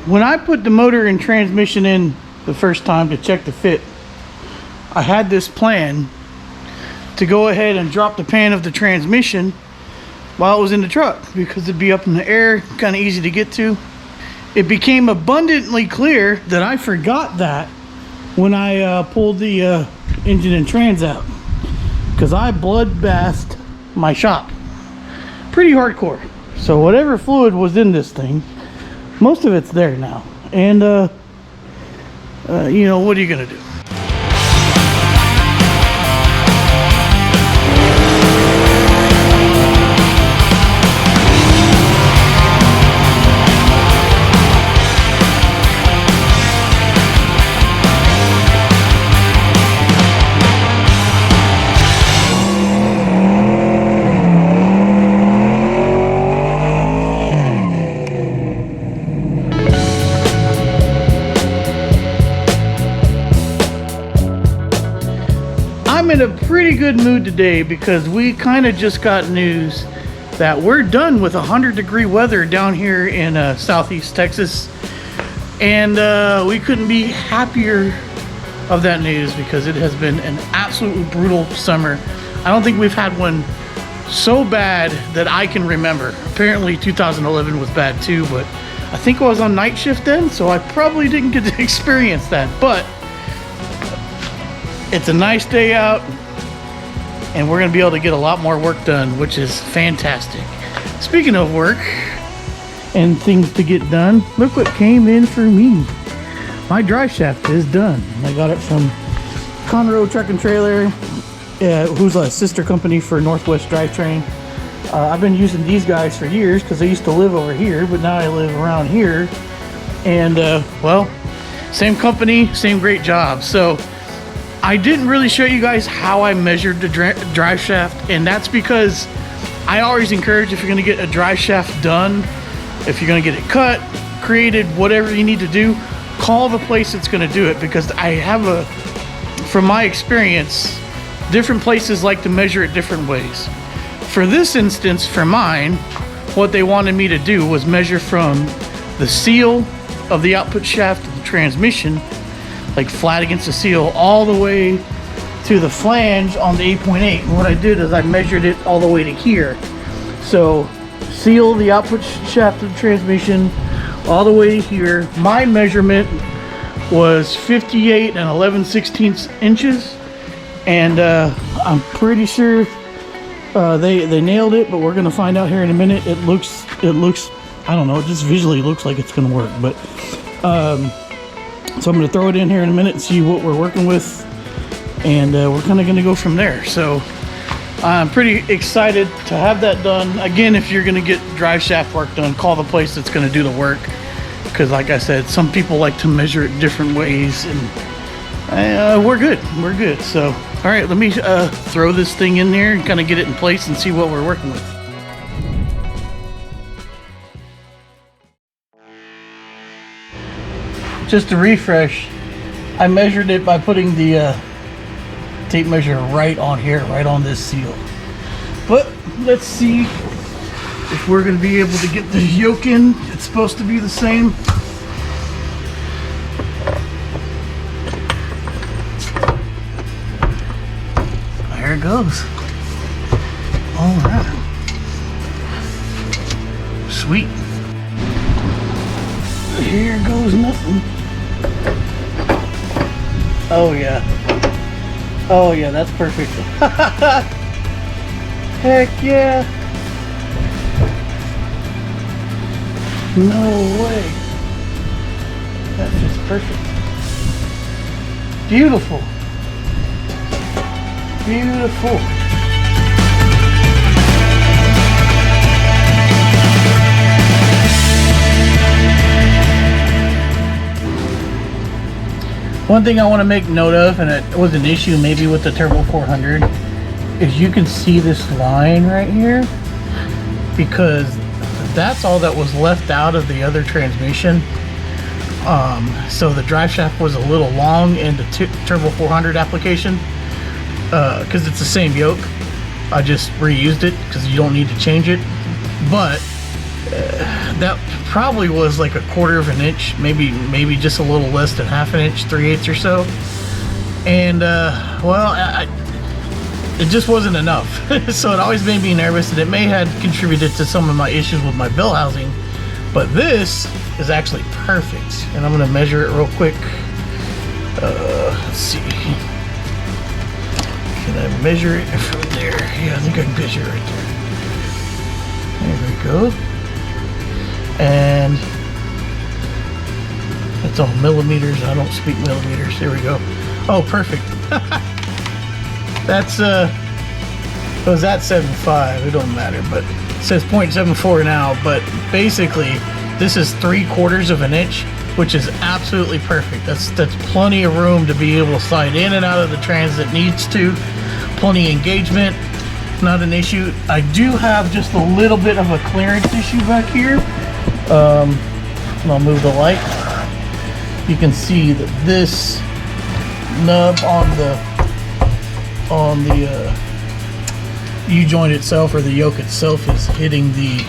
when I put the motor and transmission in the first time to check the fit, I had this plan to go ahead and drop the pan of the transmission while it was in the truck because it'd be up in the air, kind of easy to get to. It became abundantly clear that I forgot that when I pulled the engine and trans out, because I bloodbathed my shop pretty hardcore. So whatever fluid was in this thing, most of it's there now, and you know, what are you gonna do? I'm in a pretty good mood today because we kind of just got news that we're done with 100-degree weather down here in southeast Texas, and we couldn't be happier of that news because it has been an absolutely brutal summer. I don't think we've had one so bad that I can remember. Apparently 2011 was bad too, but I think I was on night shift then, so I probably didn't get to experience that. But it's a nice day out, and we're going to be able to get a lot more work done, which is fantastic. Speaking of work and things to get done, look what came in for me. My Driveshaft is done. I got it from Conroe Truck and Trailer, who's a sister company for Northwest Drivetrain. I've been using these guys for years because I used to live over here, but now I live around here. And well, same company, same great job. So I didn't really show you guys how I measured the drive shaft, and that's because I always encourage, if you're going to get a drive shaft done, if you're going to get it cut, created, whatever you need to do, call the place that's going to do it, because I have from my experience, different places like to measure it different ways. For this instance, for mine, what they wanted me to do was measure from the seal of the output shaft of the transmission, like flat against the seal, all the way to the flange on the 8.8. And what I did is I measured it all the way to here. So seal the output shaft of the transmission all the way to here. My measurement was 58 and 11/16 inches, and I'm pretty sure they nailed it, but we're gonna find out here in a minute. It looks I don't know, it just visually looks like it's gonna work, but so I'm going to throw it in here in a minute and see what we're working with, and we're kind of going to go from there. So I'm pretty excited to have that done. Again, if you're going to get drive shaft work done, call the place that's going to do the work, because like I said, some people like to measure it different ways, and we're good. So all right, let me throw this thing in there and kind of get it in place and see what we're working with. Just to refresh, I measured it by putting the tape measure right on here, right on this seal. But let's see if we're going to be able to get the yoke in. It's supposed to be the same. There it goes. All right. Sweet. Here goes nothing. Oh yeah. Oh yeah, that's perfect. Heck yeah. No way. That's just perfect. Beautiful. Beautiful. One thing I want to make note of, and it was an issue maybe with the Turbo 400, is you can see this line right here, because that's all that was left out of the other transmission. So the drive shaft was a little long in the Turbo 400 application, because it's the same yoke. I just reused it because you don't need to change it, but that probably was like 1/4 of an inch, maybe just a little less than 1/2 an inch, 3/8 or so. And well, it just wasn't enough. So it always made me nervous, and it may have contributed to some of my issues with my bell housing. But this is actually perfect, and I'm gonna measure it real quick. Let's see. Can I measure it from there? Yeah, I think I can measure it right there. There we go. And it's all millimeters. I don't speak millimeters. There we go. Oh, perfect. That's was that 7.5? It don't matter, but it says 0.74 now. But basically, this is 3/4 of an inch, which is absolutely perfect. That's plenty of room to be able to slide in and out of the trans that needs to. Plenty of engagement, not an issue. I do have just a little bit of a clearance issue back here. And I'll move the light. You can see that this nub on the U-joint itself, or the yoke itself, is hitting the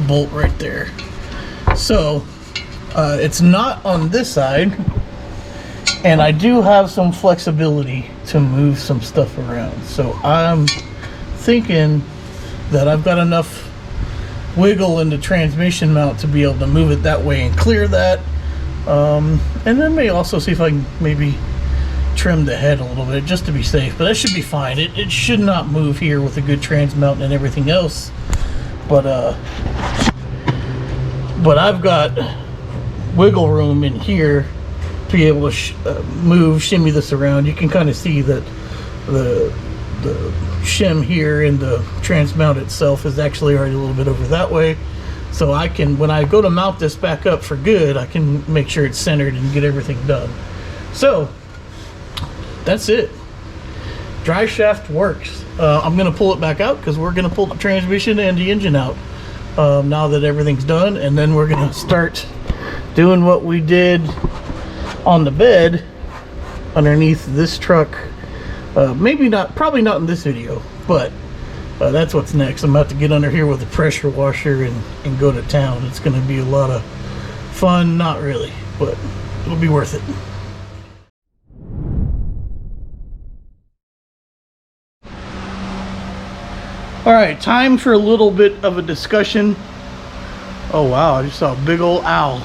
bolt right there. So it's not on this side, and I do have some flexibility to move some stuff around. So I'm thinking that I've got enough wiggle in the transmission mount to be able to move it that way and clear that. And then may also see if I can maybe trim the head a little bit just to be safe, but that should be fine. It should not move here with a good trans mount and everything else. But I've got wiggle room in here to be able to move, shimmy this around. You can kind of see that the shim here in the trans mount itself is actually already a little bit over that way. So I can, when I go to mount this back up for good, I can make sure it's centered and get everything done. So that's it. Driveshaft works. I'm gonna pull it back out because we're gonna pull the transmission and the engine out now that everything's done, and then we're gonna start doing what we did on the bed underneath this truck. Maybe not, probably not in this video, but that's what's next. I'm about to get under here with a pressure washer and go to town. It's going to be a lot of fun. Not really, but it'll be worth it. All right, time for a little bit of a discussion. Oh wow, I just saw a big old owl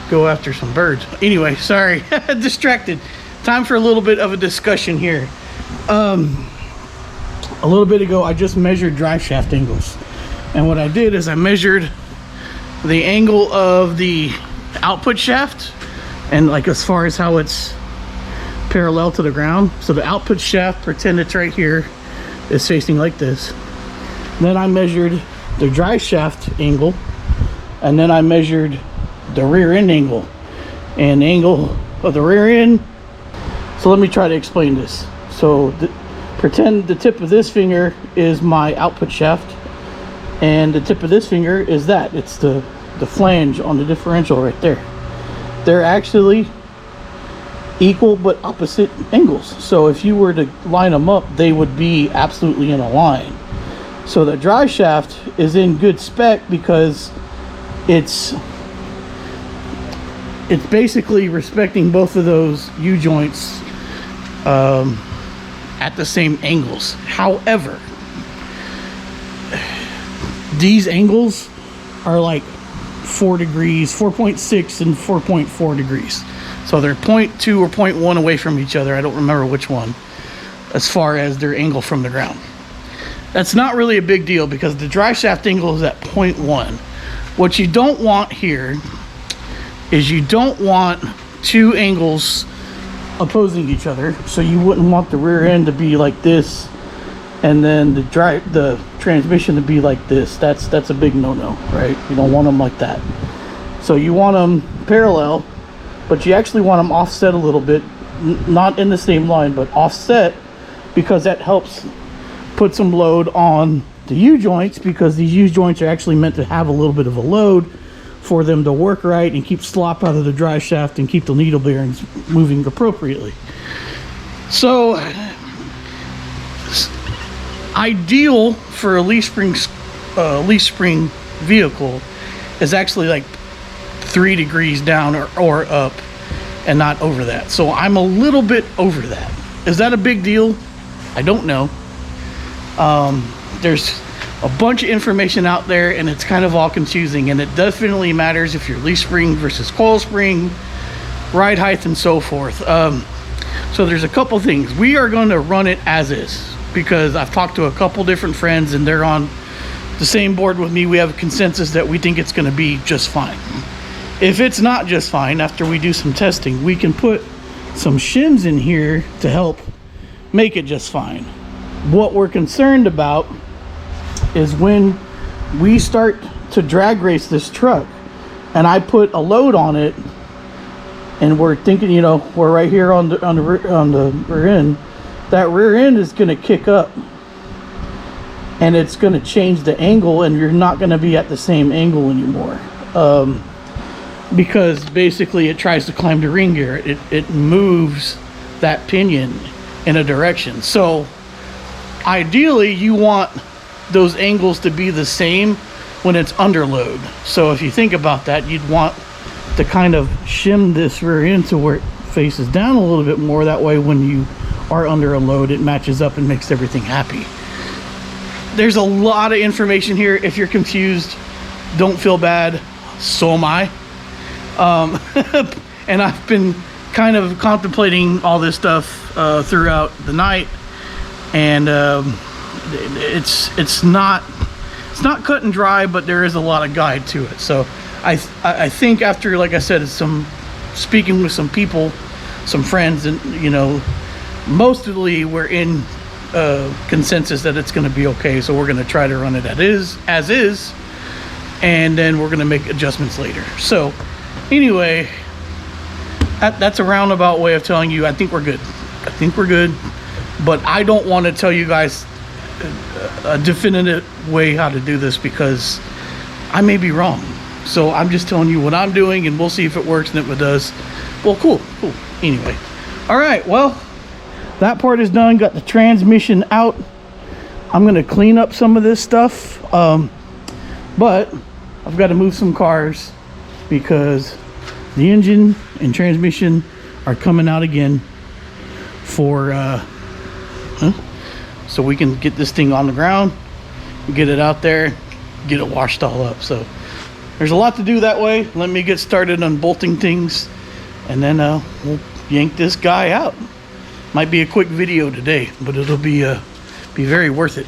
go after some birds. Anyway, sorry, distracted. Time for a little bit of a discussion here. A little bit ago, I just measured drive shaft angles, and what I did is I measured the angle of the output shaft, and like as far as how it's parallel to the ground. So the output shaft, pretend it's right here, is facing like this. Then I measured the drive shaft angle, and then I measured the rear end angle, and the angle of the rear end. So let me try to explain this. So pretend the tip of this finger is my output shaft, and the tip of this finger is that. It's the flange on the differential right there. They're actually equal but opposite angles. So if you were to line them up, they would be absolutely in a line. So the drive shaft is in good spec because it's basically respecting both of those U-joints at the same angles. However, these angles are like 4 degrees, 4.6 and 4.4 degrees. So they're 0.2 or 0.1 away from each other. I don't remember which one, as far as their angle from the ground. That's not really a big deal because the drive shaft angle is at 0.1. What you don't want here is you don't want two angles opposing each other. So you wouldn't want the rear end to be like this and then the transmission to be like this. That's a big no-no, right? You don't want them like that. So you want them parallel, but you actually want them offset a little bit, not in the same line, but offset, because that helps put some load on the U-joints, because these U-joints are actually meant to have a little bit of a load for them to work right and keep slop out of the drive shaft and keep the needle bearings moving appropriately. So ideal for a leaf spring vehicle is actually like 3 degrees down or up, and not over that. So I'm a little bit over that. Is that a big deal? I don't know. There's a bunch of information out there, and it's kind of all confusing, and it definitely matters if you're leaf spring versus coil spring, ride height, and so forth. So there's a couple things. We are going to run it as is, because I've talked to a couple different friends and they're on the same board with me. We have a consensus that we think it's going to be just fine. If it's not just fine, after we do some testing, we can put some shims in here to help make it just fine. What we're concerned about is when we start to drag race this truck and I put a load on it, and we're thinking, you know, we're right here on the rear end, that rear end is going to kick up and it's going to change the angle, and you're not going to be at the same angle anymore, because basically it tries to climb the ring gear. It moves that pinion in a direction. So ideally you want those angles to be the same when it's under load. So if you think about that, you'd want to kind of shim this rear end to where it faces down a little bit more. That way when you are under a load, it matches up and makes everything happy. There's a lot of information here. If you're confused, don't feel bad. So am I. And I've been kind of contemplating all this stuff throughout the night, and it's not cut and dry, but there is a lot of guide to it. So I think after, like I said, speaking with some people, some friends, and you know, mostly we're in consensus that it's going to be okay. So we're going to try to run it as is, and then we're going to make adjustments later. So anyway, that's a roundabout way of telling you I think we're good. I think we're good, but I don't want to tell you guys a definitive way how to do this, because I may be wrong. So I'm just telling you what I'm doing, and we'll see if it works, and if it does, well, cool. Anyway, all right, well, that part is done. Got the transmission out. I'm gonna clean up some of this stuff, but I've got to move some cars because the engine and transmission are coming out again for so we can get this thing on the ground, get it out there, get it washed all up. So there's a lot to do that way. Let me get started on bolting things, and then we'll yank this guy out. Might be a quick video today, but it'll be very worth it.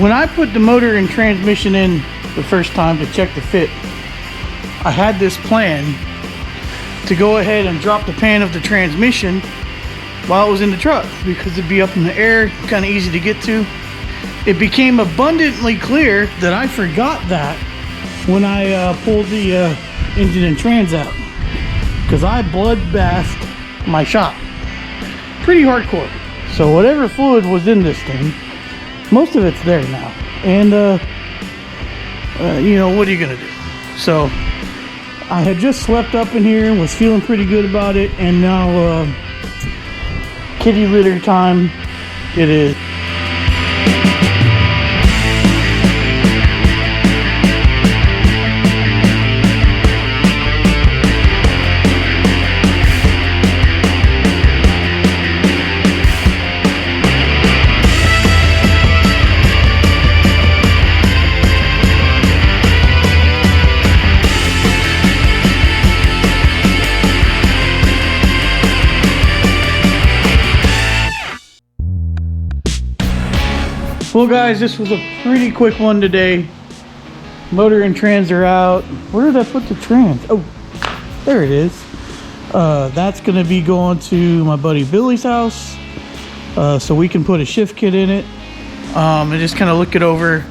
When I put the motor and transmission in the first time to check the fit, I had this plan to go ahead and drop the pan of the transmission while it was in the truck, because it'd be up in the air, kind of easy to get to. It became abundantly clear that I forgot that when I pulled the engine and trans out, because I bloodbathed my shop pretty hardcore. So whatever fluid was in this thing, most of it's there now, and you know, what are you gonna do? So I had just slept up in here and was feeling pretty good about it, and now kitty litter time it is. Well guys, this was a pretty quick one today. Motor and trans are out. Where did I put the trans? Oh, there it is. That's gonna be going to my buddy Billy's house, so we can put a shift kit in it, and just kind of look it over.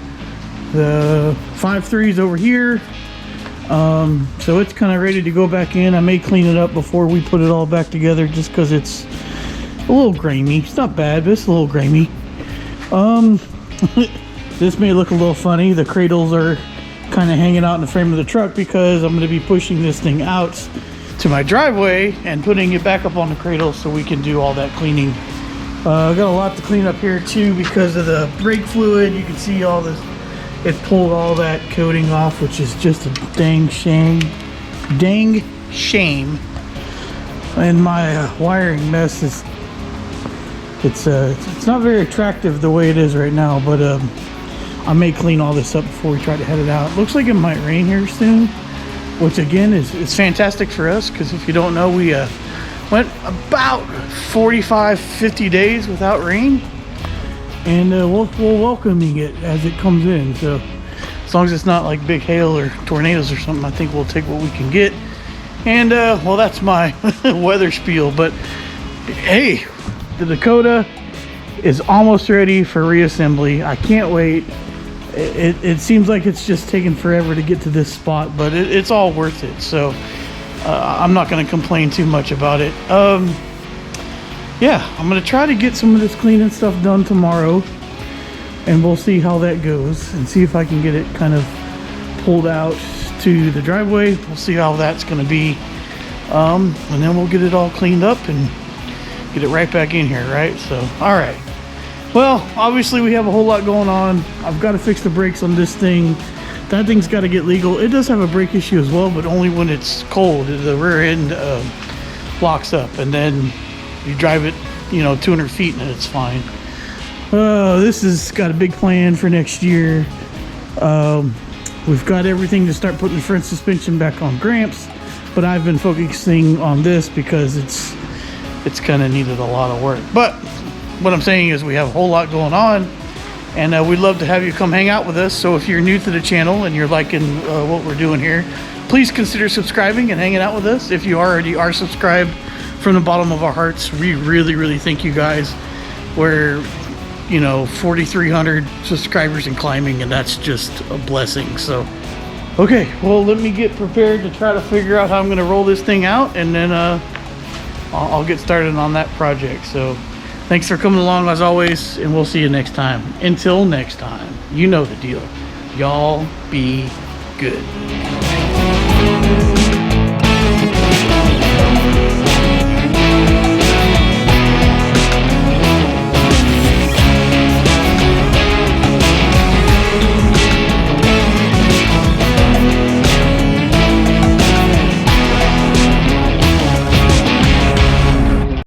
The 5.3's over here, so it's kind of ready to go back in. I may clean it up before we put it all back together, just because it's a little grimy. It's not bad, but it's a little grimy. This may look a little funny. The cradles are kind of hanging out in the frame of the truck because I'm going to be pushing this thing out to my driveway and putting it back up on the cradle so we can do all that cleaning. I've got a lot to clean up here too because of the brake fluid. You can see all this. It pulled all that coating off, which is just a dang shame. Dang shame. And my wiring mess is, it's not very attractive the way it is right now, but I may clean all this up before we try to head it out. Looks like it might rain here soon, which again is fantastic for us, because if you don't know, we went about 45-50 days without rain, and we're welcoming it as it comes in. So as long as it's not like big hail or tornadoes or something, I think we'll take what we can get. And well, that's my weather spiel. But hey, the Dakota is almost ready for reassembly. I can't wait. It seems like it's just taken forever to get to this spot, but it's all worth it. So I'm not going to complain too much about it. Yeah, I'm going to try to get some of this cleaning stuff done tomorrow, and we'll see how that goes, and see if I can get it kind of pulled out to the driveway. We'll see how that's going to be, and then we'll get it all cleaned up and get it right back in here, right? So, all right. Well, obviously we have a whole lot going on. I've got to fix the brakes on this thing. That thing's got to get legal. It does have a brake issue as well, but only when it's cold. The rear end locks up, and then you drive it, 200 feet and it's fine. This has got a big plan for next year. We've got everything to start putting the front suspension back on Gramps, but I've been focusing on this because it's kind of needed a lot of work. But what I'm saying is we have a whole lot going on, and we'd love to have you come hang out with us. So if you're new to the channel and you're liking what we're doing here, please consider subscribing and hanging out with us. If you already are subscribed, from the bottom of our hearts, we really thank you guys. We're 4,300 subscribers and climbing, and that's just a blessing. So okay, well, let me get prepared to try to figure out how I'm going to roll this thing out, and then I'll get started on that project. So thanks for coming along as always, and we'll see you next time. Until next time, you know the deal. Y'all be good.